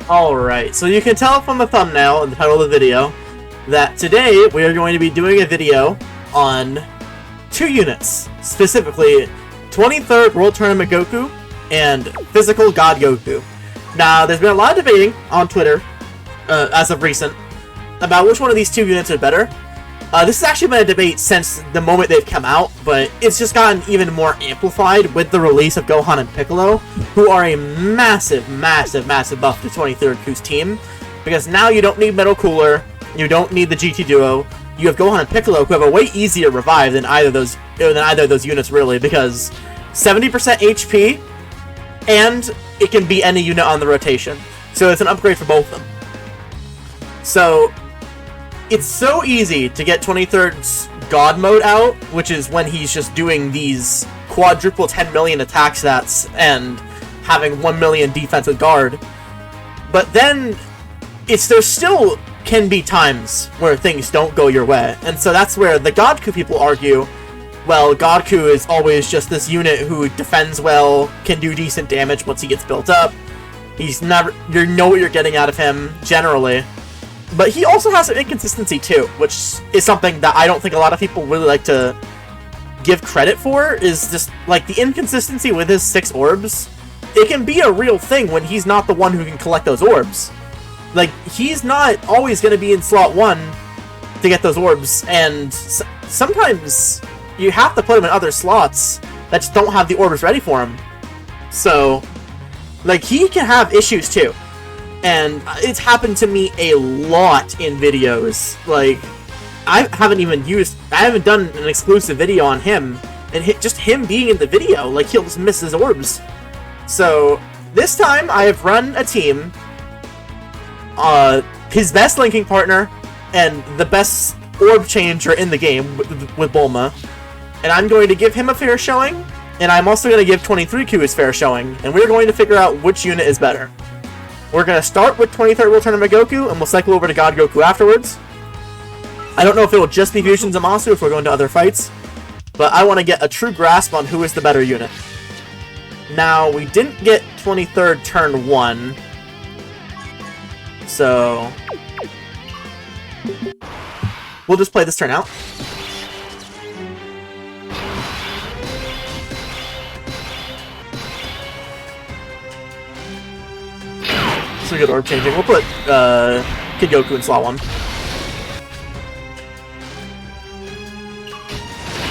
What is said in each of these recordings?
Alright, so you can tell from the thumbnail and the title of the video that today we are going to be doing a video on two units, specifically 23rd World Tournament Goku and Physical God Goku. Now, there's been a lot of debating on Twitter, as of recent, about which one of these two units are better. This has actually been a debate since the moment they've come out, but it's just gotten even more amplified with the release of Gohan and Piccolo, who are a massive, massive, massive buff to 23rd Goku's team, because now you don't need Metal Cooler, you don't need the GT Duo, you have Gohan and Piccolo who have a way easier revive than either of those units really, because 70% HP, and it can be any unit on the rotation. So it's an upgrade for both of them. So it's so easy to get 23rd's God mode out, which is when he's just doing these quadruple 10 million attack stats and having 1 million defense with guard. But then there still can be times where things don't go your way. And so that's where the Godku people argue, well, Godku is always just this unit who defends well, can do decent damage once he gets built up. He's never, you know what you're getting out of him, generally. But he also has some inconsistency too, which is something that I don't think a lot of people really like to give credit for, is just, like, the inconsistency with his 6 orbs. It can be a real thing when he's not the one who can collect those orbs. Like, he's not always going to be in slot 1 to get those orbs, and sometimes you have to put him in other slots that just don't have the orbs ready for him. So, like, he can have issues too. And it's happened to me a lot in videos. Like, I haven't done an exclusive video on him, and just him being in the video, like, he'll just miss his orbs. So, this time I have run a team, his best linking partner, and the best orb changer in the game with Bulma. And I'm going to give him a fair showing, and I'm also going to give 23Q his fair showing, and we're going to figure out which unit is better. We're going to start with 23rd World Tournament Goku, and we'll cycle over to God Goku afterwards. I don't know if it will just be Fusion Zamasu if we're going to other fights, but I want to get a true grasp on who is the better unit. Now, we didn't get 23rd turn 1, so we'll just play this turn out. So good orb changing. We'll put Kid Goku in slot 1.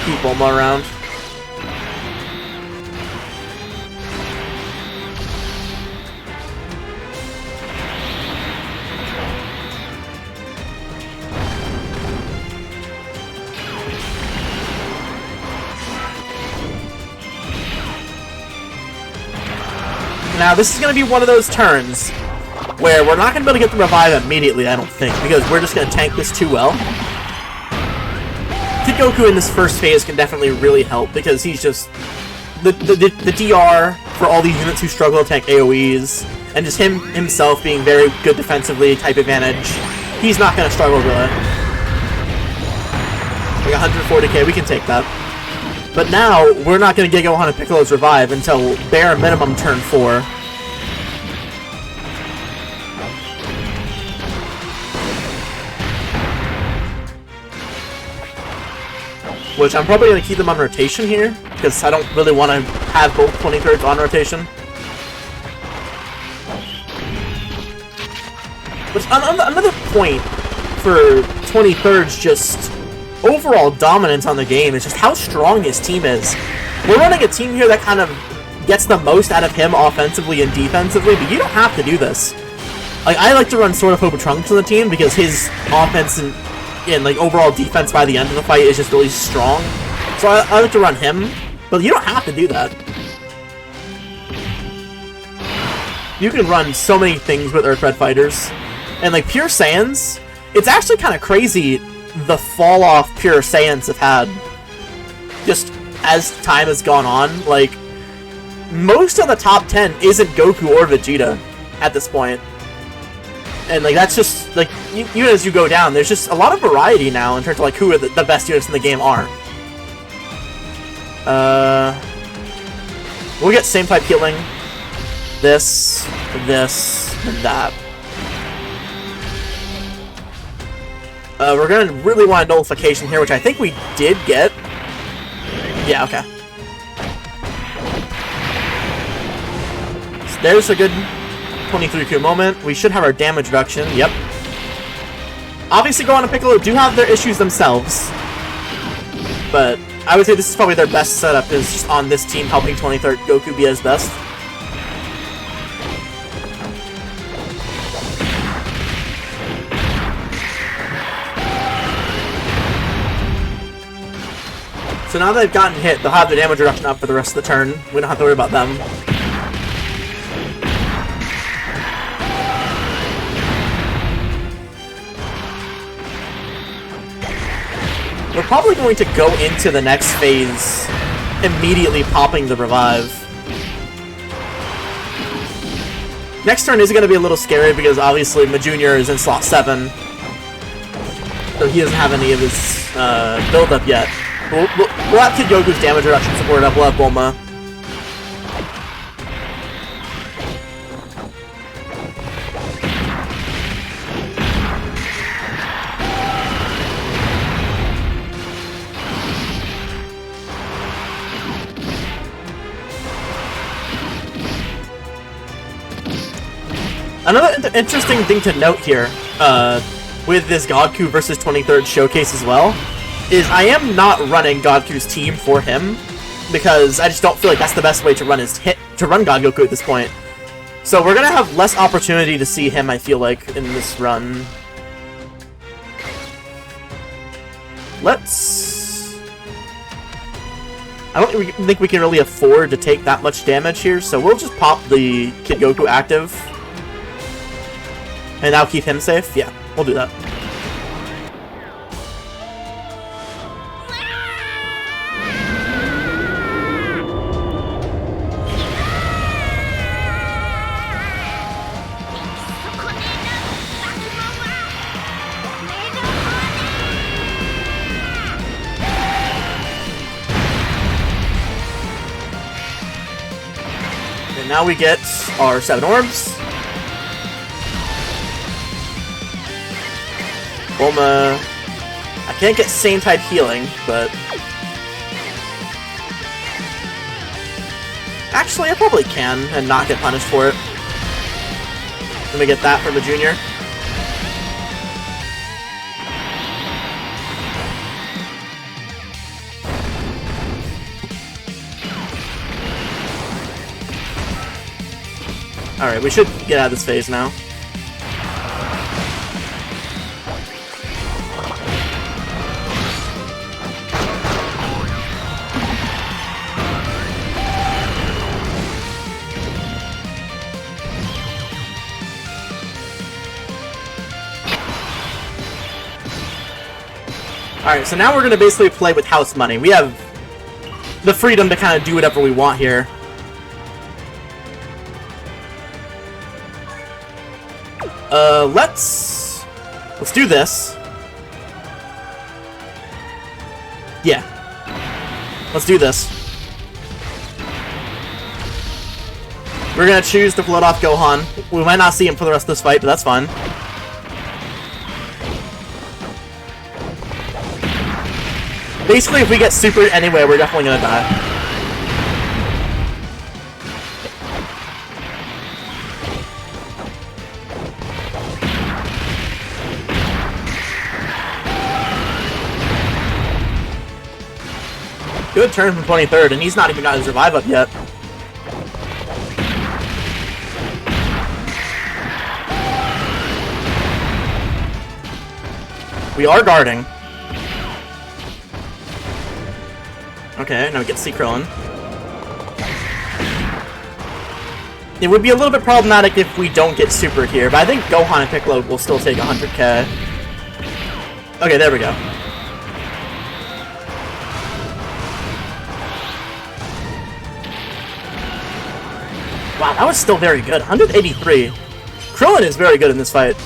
Keep Bulma around. Now this is going to be one of those turns where we're not going to be able to get the revive immediately, I don't think, because we're just going to tank this too well. Kid Goku in this first phase can definitely really help, because he's just the DR for all these units who struggle to tank AoEs, and just him himself being very good defensively, type advantage. He's not going to struggle really. Like 140k, we can take that. But now, we're not going to get Gohan and Piccolo's revive until bare minimum turn 4. Which I'm probably going to keep them on rotation here, because I don't really want to have both 23rds on rotation. Which, another point for 23rd's just overall dominance on the game is just how strong his team is. We're running a team here that kind of gets the most out of him offensively and defensively, but you don't have to do this. Like, I like to run Sword of Hope Trunks on the team because his offense and like overall defense by the end of the fight is just really strong. So I like to run him, but you don't have to do that. You can run so many things with Earth Red fighters. And like Pure Saiyans, it's actually kind of crazy the fall off Pure Saiyans have had just as time has gone on. Like, most of the top 10 isn't Goku or Vegeta at this point. And like that's just like even as you go down, there's just a lot of variety now in terms of like who are the best units in the game are. We'll get same type healing. This, and that. We're gonna really want a nullification here, which I think we did get. Yeah, okay. So there's a good 23Q moment. We should have our damage reduction. Yep. Obviously, Gohan and Piccolo do have their issues themselves, but I would say this is probably their best setup, is just on this team helping 23rd Goku be at his best. So now that they've gotten hit, they'll have the damage reduction up for the rest of the turn. We don't have to worry about them. We're probably going to go into the next phase immediately popping the revive. Next turn is going to be a little scary because obviously Ma Jr. is in slot 7. So he doesn't have any of his build-up yet. We'll have Kid Goku's damage reduction supported up. We'll have Bulma. Another interesting thing to note here, with this Goku versus 23rd showcase as well, is I am not running Goku's team for him, because I just don't feel like that's the best way to run God Goku at this point. So we're gonna have less opportunity to see him, I feel like, in this run. I don't think we can really afford to take that much damage here, so we'll just pop the Kid Goku active. And now keep him safe? Yeah, we'll do that. And now we get our 7 orbs. Bulma, I can't get same type healing, but actually I probably can and not get punished for it. Let me get that from the Junior. Alright, we should get out of this phase now. Alright, so now we're going to basically play with house money. We have the freedom to kind of do whatever we want here. Let's do this. Yeah. Let's do this. We're going to choose to float off Gohan. We might not see him for the rest of this fight, but that's fine. Basically, if we get supered anyway, we're definitely gonna die. Good turn from 23rd, and he's not even got his revive up yet. We are guarding. Okay, now we get to see Krillin. It would be a little bit problematic if we don't get super here, but I think Gohan and Piccolo will still take 100k. Okay, there we go. Wow, that was still very good. 183. Krillin is very good in this fight.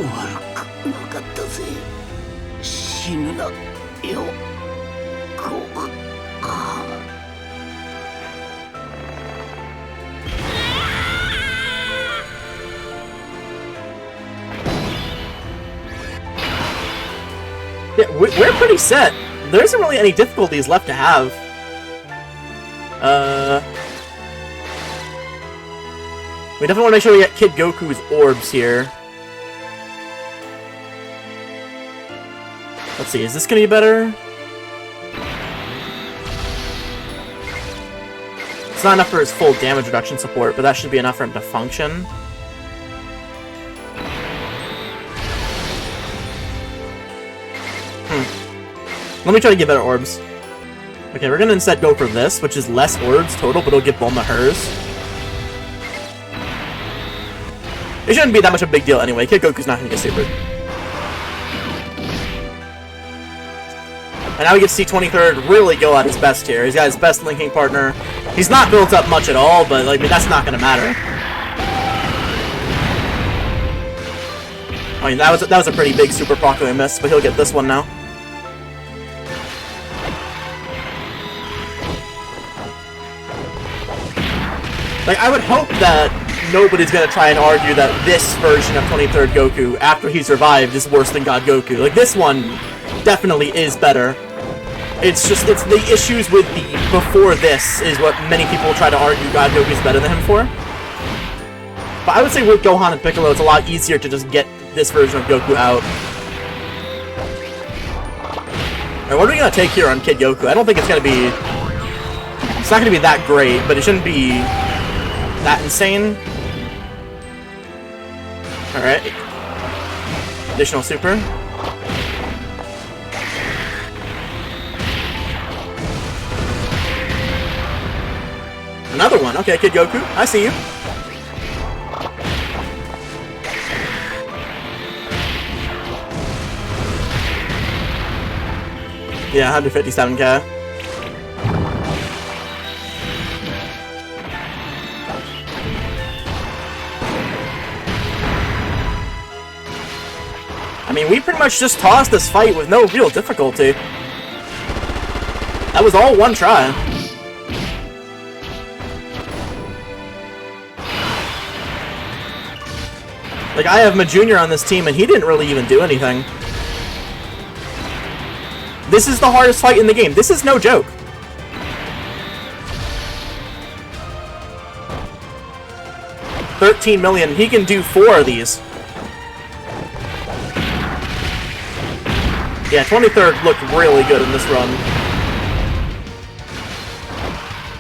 悪くなかったぜ。死ぬなよ、ゴク。Yeah, we're pretty set. There isn't really any difficulties left to have. We definitely want to make sure we get Kid Goku's orbs here. Let's see, is this gonna be better? It's not enough for his full damage reduction support, but that should be enough for him to function. Let me try to get better orbs. Okay, we're gonna instead go for this, which is less orbs total, but it'll give Bulma hers. It shouldn't be that much of a big deal anyway. Kid Goku's not gonna get supered. And now we get to see 23rd really go at his best here. He's got his best linking partner. He's not built up much at all, but like, I mean, that's not gonna matter. I mean, that was a pretty big Super Proclaim miss, but he'll get this one now. Like, I would hope that nobody's gonna try and argue that this version of 23rd Goku, after he survived, is worse than God Goku. Like, this one definitely is better. It's just, it's the issues with the before this is what many people try to argue God Goku's better than him for. But I would say with Gohan and Piccolo, it's a lot easier to just get this version of Goku out. Alright, what are we gonna take here on Kid Goku? I don't think it's gonna be... It's not gonna be that great, but it shouldn't be that insane. Alright. Additional super. Another one. Okay, Kid Goku. I see you. Yeah, 157k. I mean, we pretty much just tossed this fight with no real difficulty. That was all one try. Like, I have Ma Jr. on this team, and he didn't really even do anything. This is the hardest fight in the game. This is no joke. $13 million. He can do 4 of these. Yeah, 23rd looked really good in this run.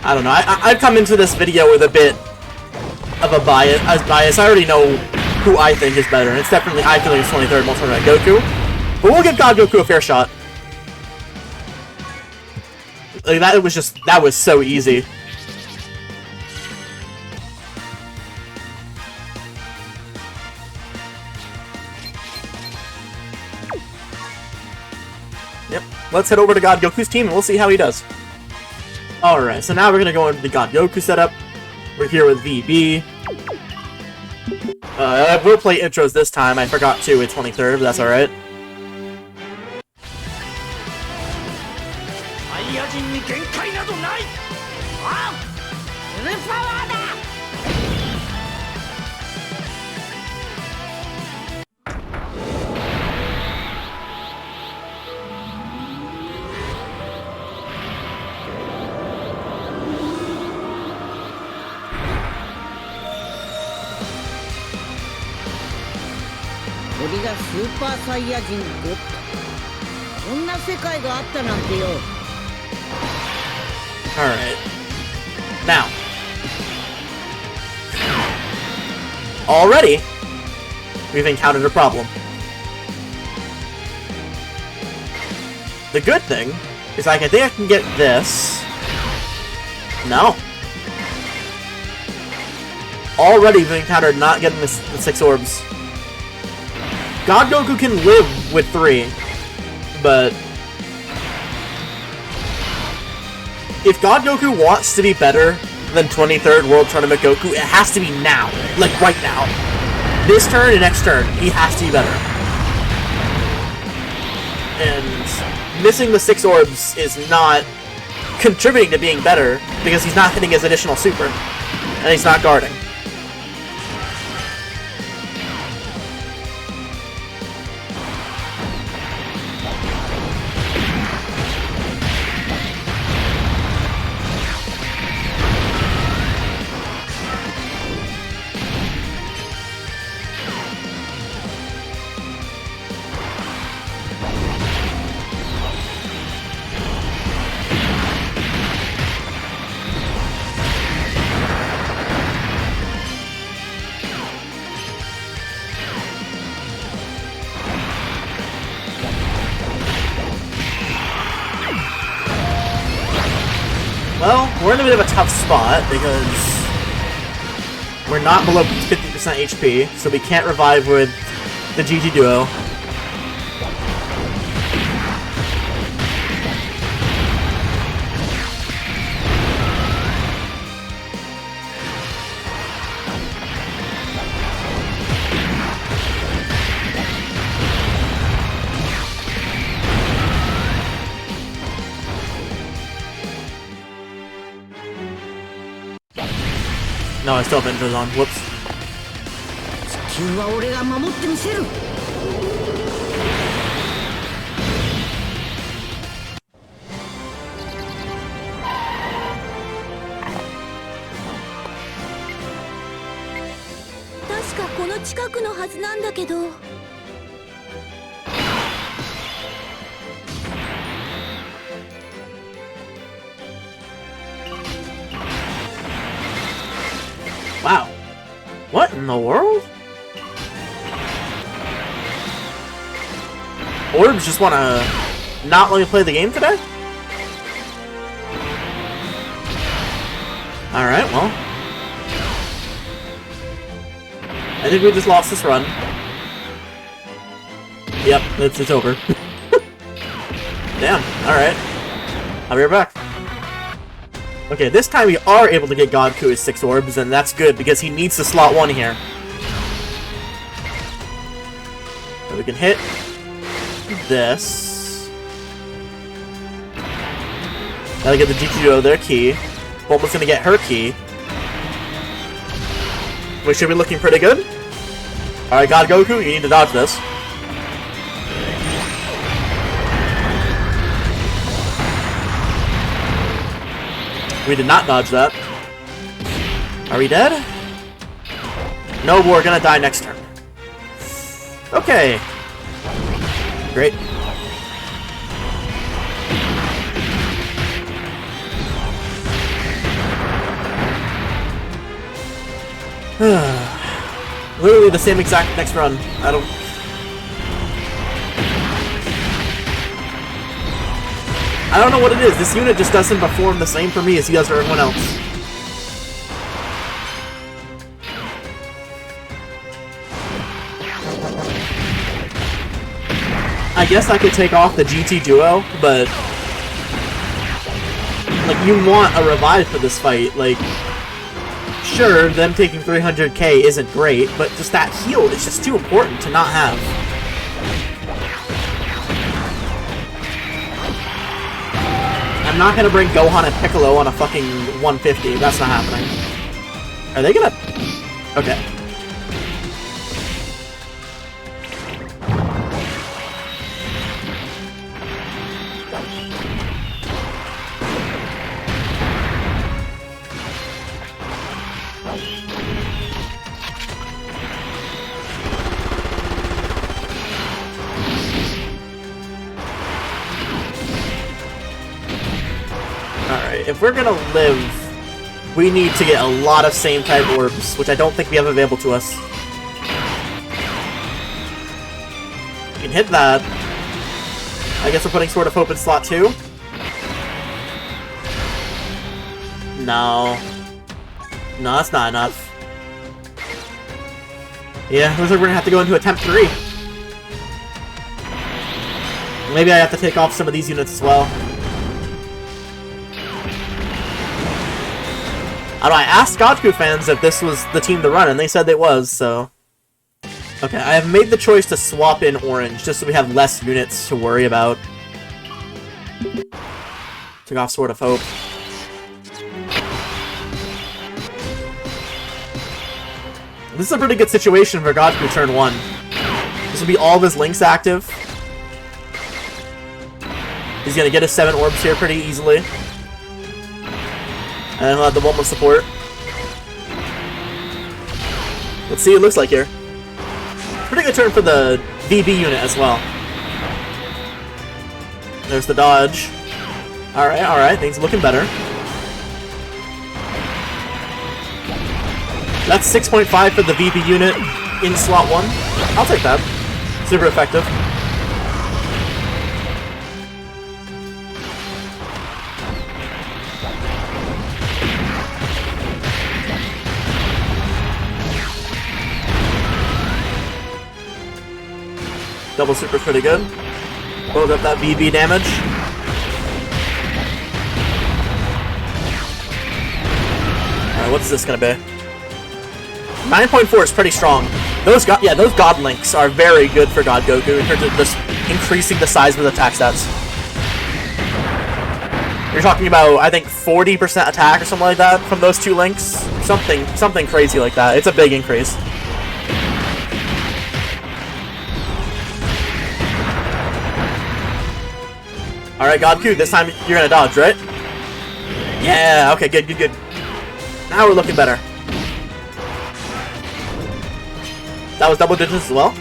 I don't know. I've come into this video with a bit of a bias. I already know who I think is better. And it's definitely, I feel like it's 23rd most than Goku. But we'll give God Goku a fair shot. Like, that was so easy. Yep, let's head over to God Goku's team and we'll see how he does. Alright, so now we're gonna go into the God Goku setup. We're here with VB. I will play intros this time. I forgot to, it's 23rd, but that's alright. Alright. Now. Already, we've encountered a problem. The good thing is I think I can get this. No. Already we've encountered not getting the 6 orbs. God Goku can live with 3, but if God Goku wants to be better than 23rd World Tournament Goku, it has to be now. Like, right now. This turn and next turn, he has to be better. And missing the 6 orbs is not contributing to being better, because he's not hitting his additional super. And he's not guarding. Well, we're in a bit of a tough spot because we're not below 50% HP, so we can't revive with the GT Duo. No, I still have intros on. Whoops. 地球は俺が守ってみせる。確かこの近くのはずなんだけど。Wow. What in the world? Orbs just wanna not let me play the game today? Alright, well. I think we just lost this run. Yep, it's over. Damn, alright. I'll be right back. Okay, this time we are able to get Goku his 6 orbs, and that's good because he needs to slot 1 here. So we can hit this. Gotta get the GTO their key. Bulma's gonna get her key. We should be looking pretty good. Alright, God Goku, you need to dodge this. We did not dodge that. Are we dead? No, we're gonna die next turn. Okay. Great. Literally the same exact next run. I don't know what it is. This unit just doesn't perform the same for me as he does for everyone else. I guess I could take off the GT Duo, but like, you want a revive for this fight. Like, sure, them taking 300k isn't great, but just that heal is just too important to not have. I'm not gonna bring Gohan and Piccolo on a fucking 150. That's not happening. Are they gonna... Okay. If we're gonna live, we need to get a lot of same type orbs, which I don't think we have available to us. We can hit that. I guess we're putting Sword of Hope in slot 2. No. No, that's not enough. Yeah, looks like we're gonna have to go into attempt 3. Maybe I have to take off some of these units as well. I don't know, I asked Goku fans if this was the team to run, and they said it was, so... Okay, I have made the choice to swap in orange, just so we have less units to worry about. Took off Sword of Hope. This is a pretty good situation for Goku turn 1. This will be all of his links active. He's gonna get his 7 orbs here pretty easily. And he'll have the one more support. Let's see what it looks like here. Pretty good turn for the VB unit as well. There's the dodge. Alright, things are looking better. That's 6.5 for the VB unit in slot 1. I'll take that. Super effective. Double super pretty good. Load up that VB damage. Alright, what's this gonna be? 9.4 is pretty strong. Those God links are very good for God Goku in terms of just increasing the size of his attack stats. You're talking about, I think, 40% attack or something like that from those 2 links. Something crazy like that. It's a big increase. Alright, Goku, this time you're gonna dodge, right? Yeah, okay, good. Now we're looking better. That was double digits as well?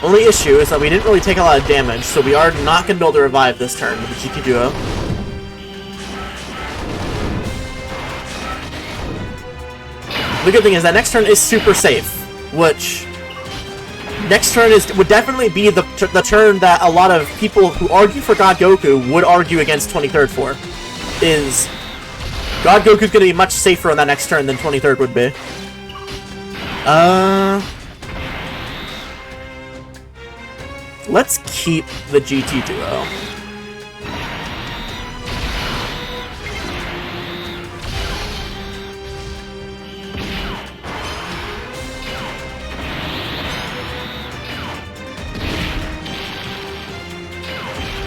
Only issue is that we didn't really take a lot of damage, so we are not going to be able to revive this turn with the GT Duo. The good thing is that next turn is super safe, which next turn would definitely be the turn that a lot of people who argue for God Goku would argue against 23rd for. Is God Goku's going to be much safer on that next turn than 23rd would be. Let's keep the GT Duo.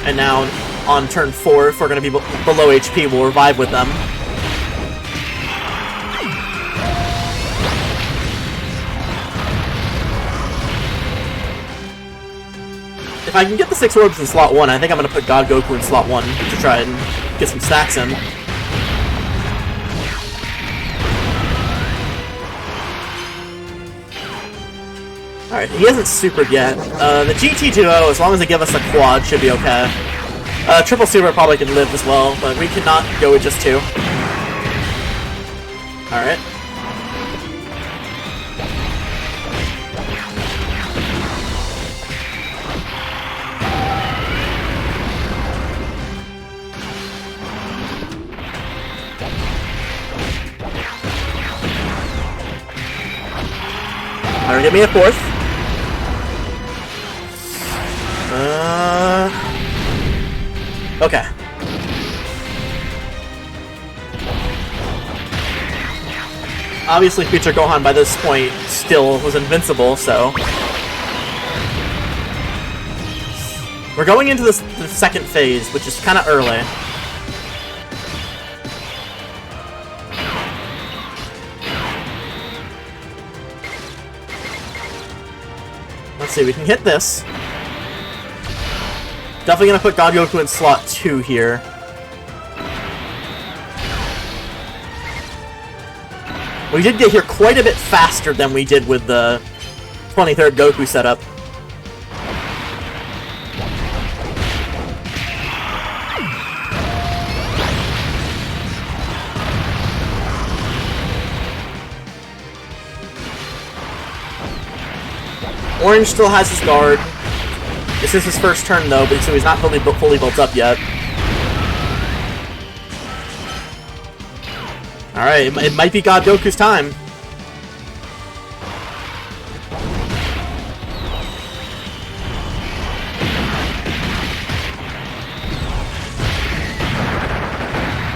And now, on turn 4, if we're going to be below HP, we'll revive with them. If I can get the 6 orbs in slot 1, I think I'm going to put God Goku in slot 1 to try and get some stacks in. Alright, he hasn't supered yet. The GT Duo, as long as they give us a quad, should be okay. Triple super probably can live as well, but we cannot go with just 2. Alright. Alright, give me a 4th. Okay. Obviously, Future Gohan by this point still was invincible, so... We're going into the second phase, which is kind of early. Let's see, we can hit this. Definitely gonna put God Goku in slot 2 here. We did get here quite a bit faster than we did with the 23rd Goku setup. Orange still has his guard. This is his first turn though, but so he's not fully built up yet. Alright, it might be God Goku's time.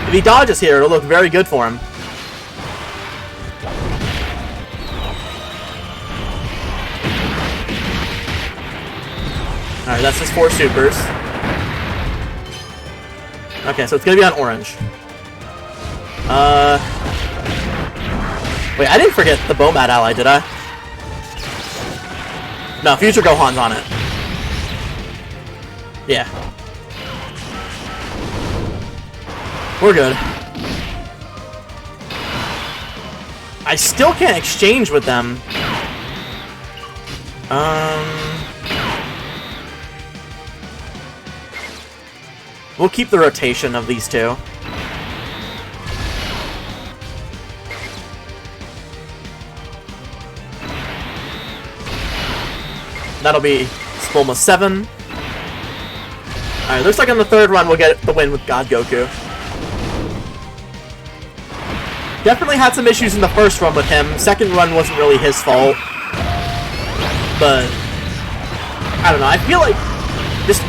If he dodges here, it'll look very good for him. Alright, that's just 4 supers. Okay, so it's gonna be on orange. Wait, I didn't forget the Bomat ally, did I? No, Future Gohan's on it. Yeah. We're good. I still can't exchange with them. We'll keep the rotation of these two. That'll be Spolma 7. Alright, looks like on the 3rd run we'll get the win with God Goku. Definitely had some issues in the 1st run with him. 2nd run wasn't really his fault. But I don't know, I feel like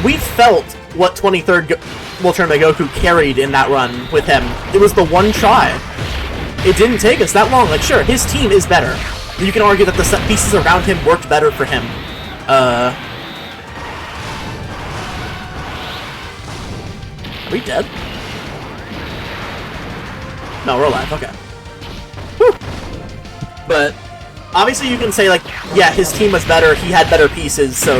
we felt what 23rd World Tournament Goku carried in that run with him. It was the one try. It didn't take us that long. Like, sure, his team is better. You can argue that the set pieces around him worked better for him. Are we dead? No, we're alive. Okay. Whew. But obviously you can say, like, yeah, his team was better, he had better pieces, so,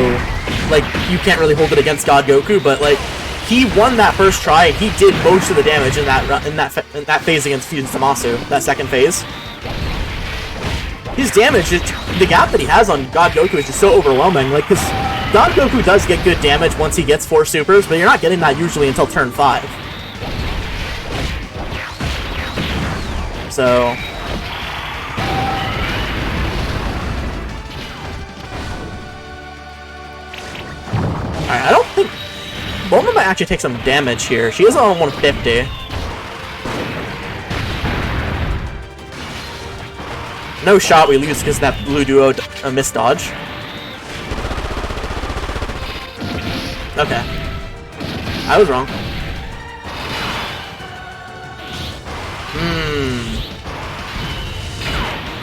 like, you can't really hold it against God Goku, but, like, he won that first try, and he did most of the damage in that phase against Fusion Zamasu, that 2nd phase. His damage, the gap that he has on God Goku is just so overwhelming, like, because God Goku does get good damage once he gets 4 supers, but you're not getting that usually until turn 5. So alright, I don't think Bulma might actually take some damage here. She is on 150. No shot we lose because that blue duo missed dodge. Okay. I was wrong.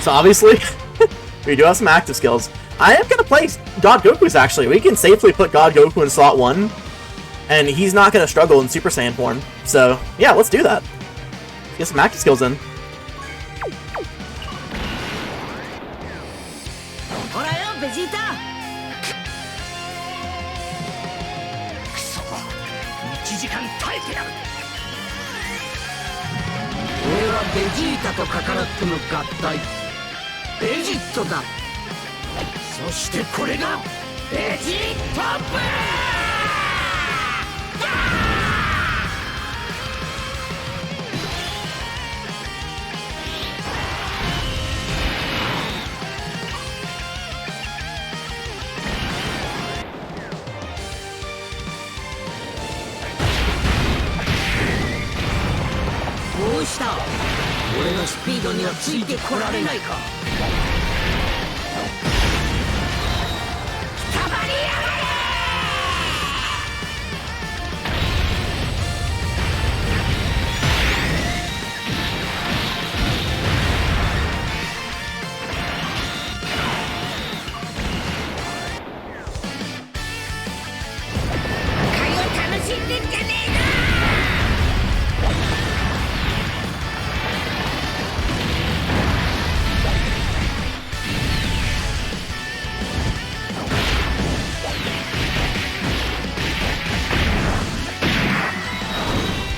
So obviously, we do have some active skills. I am gonna play God Goku's actually. We can safely put God Goku in slot 1, and he's not gonna struggle in Super Saiyan form. So yeah, let's do that. Get some active skills in.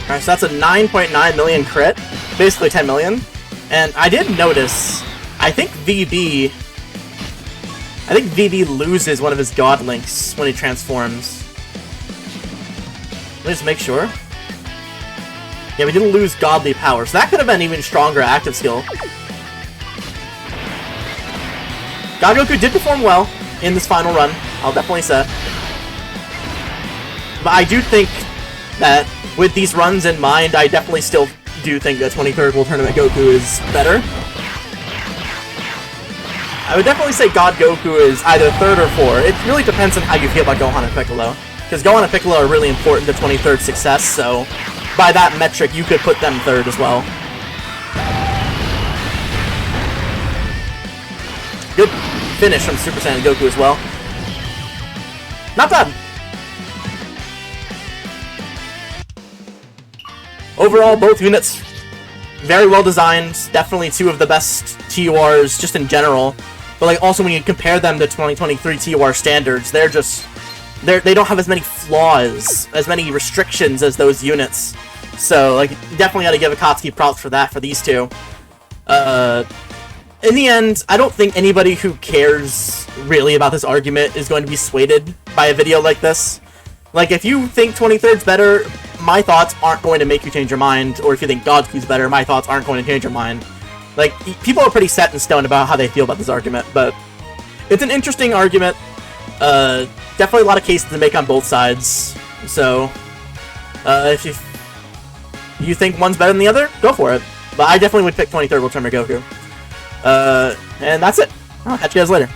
Alright, so that's a 9.9 million crit, basically 10 million. And I did notice, I think VB loses one of his God links when he transforms. Let me just make sure. Yeah, we didn't lose Godly Power, so that could have been even stronger active skill. God Goku did perform well in this final run, I'll definitely say. But I do think that with these runs in mind, I definitely still do think that 23rd World Tournament Goku is better. I would definitely say God Goku is either 3rd or 4th. It really depends on how you feel about Gohan and Piccolo. Because Gohan and Piccolo are really important to 23rd success, so by that metric, you could put them 3rd as well. Good finish from Super Saiyan Goku as well. Not bad. Overall, both units very well designed. Definitely two of the best TURs just in general. But like also when you compare them to 2023 TUR standards, they don't have as many flaws, as many restrictions as those units. So like definitely got to give Akatsuki props for that for these two. In the end, I don't think anybody who cares really about this argument is going to be swayed by a video like this. Like, if you think 23rd's better, my thoughts aren't going to make you change your mind, or if you think Goku's better, my thoughts aren't going to change your mind. Like, people are pretty set in stone about how they feel about this argument, but it's an interesting argument. Definitely a lot of cases to make on both sides. So, if you think one's better than the other, go for it. But I definitely would pick 23rd World Tournament Goku. And that's it. I'll catch you guys later.